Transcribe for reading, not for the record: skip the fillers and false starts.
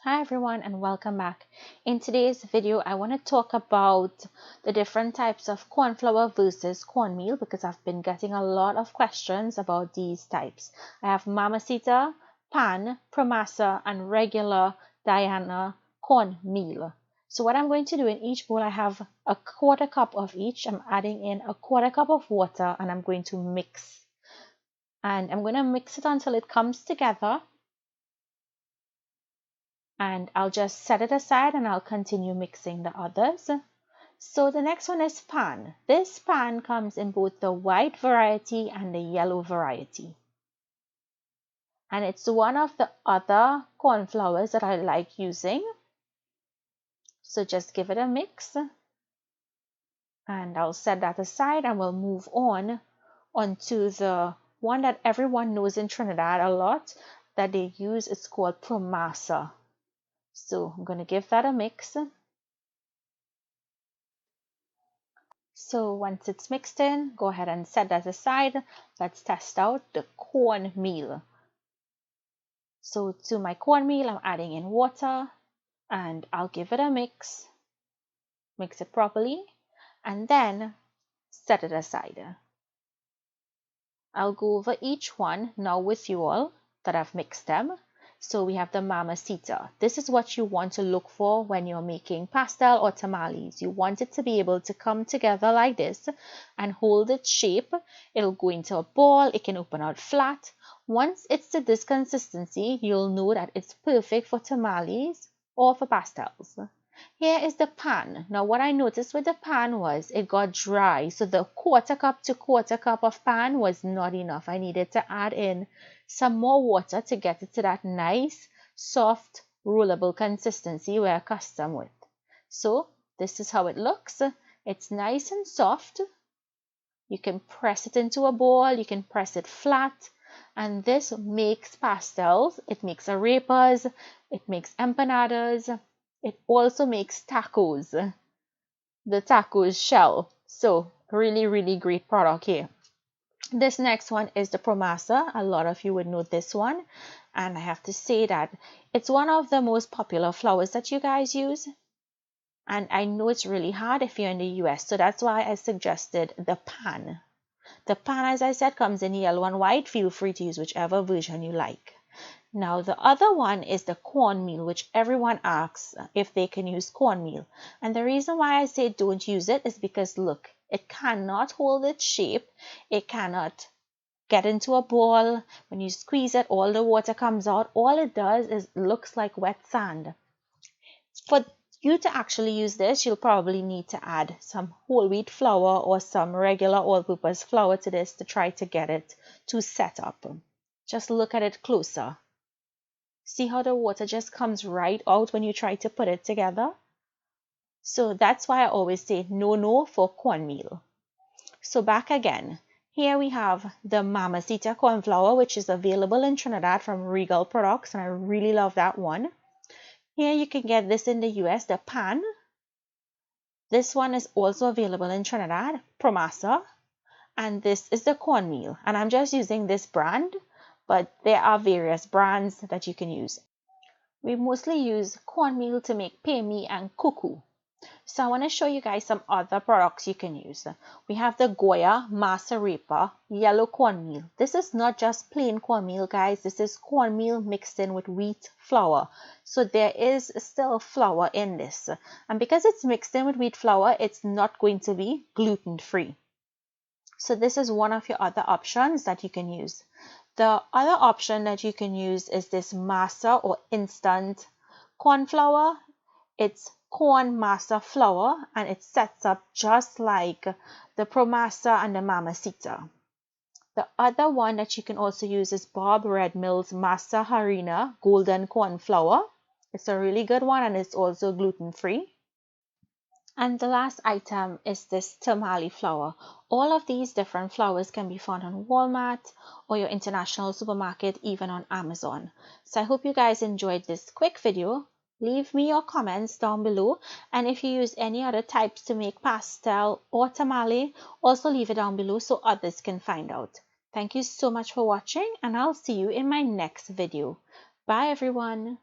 Hi everyone and welcome back. In today's video I want to talk about the different types of corn flour versus cornmeal because I've been getting a lot of questions about these types. I have Mamacita, Pan, Promasa and regular Diana cornmeal. So what I'm going to do in each bowl, I have a quarter cup of each. I'm adding in a quarter cup of water and I'm going to mix. And I'm going to mix it until it comes together. And I'll just set it aside and I'll continue mixing the others. So the next one is pan. This pan comes in both the white variety and the yellow variety. And it's one of the other corn flours that I like using. So just give it a mix. And I'll set that aside and we'll move on onto the one that everyone knows in Trinidad a lot that they use. It's called Promasa. So I'm going to give that a mix. So once it's mixed in, go ahead and set that aside. Let's test out the cornmeal. So to my cornmeal, I'm adding in water and I'll give it a mix. Mix it properly and then set it aside. I'll go over each one now with you all that I've mixed them. So we have the Mamacita. This is what you want to look for when you're making pastel or tamales. You want it to be able to come together like this and hold its shape. It'll go into a ball. It can open out flat. Once it's to this consistency, you'll know that it's perfect for tamales or for pastels. Here is the pan. Now what I noticed with the pan was it got dry. So the quarter cup to quarter cup of pan was not enough. I needed to add in some more water to get it to that nice, soft, rollable consistency we're accustomed with. So this is how it looks. It's nice and soft. You can press it into a ball. You can press it flat. And this makes pastels. It makes arepas. It makes empanadas. It also makes tacos, the tacos shell. So really great product here. This next one is the Promasa. A lot of you would know this one. And I have to say that it's one of the most popular flours that you guys use. And I know it's really hard if you're in the US. So that's why I suggested the pan. The pan, as I said, comes in yellow and white. Feel free to use whichever version you like. Now the other one is the cornmeal, which everyone asks if they can use cornmeal. And the reason why I say don't use it is because look, it cannot hold its shape. It cannot get into a ball. When you squeeze it, all the water comes out. All it does is looks like wet sand. For you to actually use this, you'll probably need to add some whole wheat flour or some regular all-purpose flour to this to try to get it to set up. Just look at it closer. See how the water just comes right out when you try to put it together? So that's why I always say no for cornmeal. So back again. Here we have the Mamacita corn flour, which is available in Trinidad from Regal Products, and I really love that one. Here you can get this in the US, the pan. This one is also available in Trinidad, Promasa. And this is the cornmeal. And I'm just using this brand, but there are various brands that you can use. We mostly use cornmeal to make pemi and kuku. So I want to show you guys some other products you can use. We have the Goya Masarepa yellow cornmeal. This is not just plain cornmeal, guys. This is cornmeal mixed in with wheat flour. So there is still flour in this. And because it's mixed in with wheat flour, it's not going to be gluten-free. So this is one of your other options that you can use. The other option that you can use is this masa or instant corn flour. It's corn masa flour and it sets up just like the Promasa and the Mamacita. The other one that you can also use is Bob Red Mill's Masa Harina golden corn flour. It's a really good one and it's also gluten-free. And the last item is this tamale flour. All of these different flours can be found on Walmart or your international supermarket, even on Amazon. So I hope you guys enjoyed this quick video. Leave me your comments down below. And if you use any other types to make pastel or tamale, also leave it down below so others can find out. Thank you so much for watching and I'll see you in my next video. Bye everyone.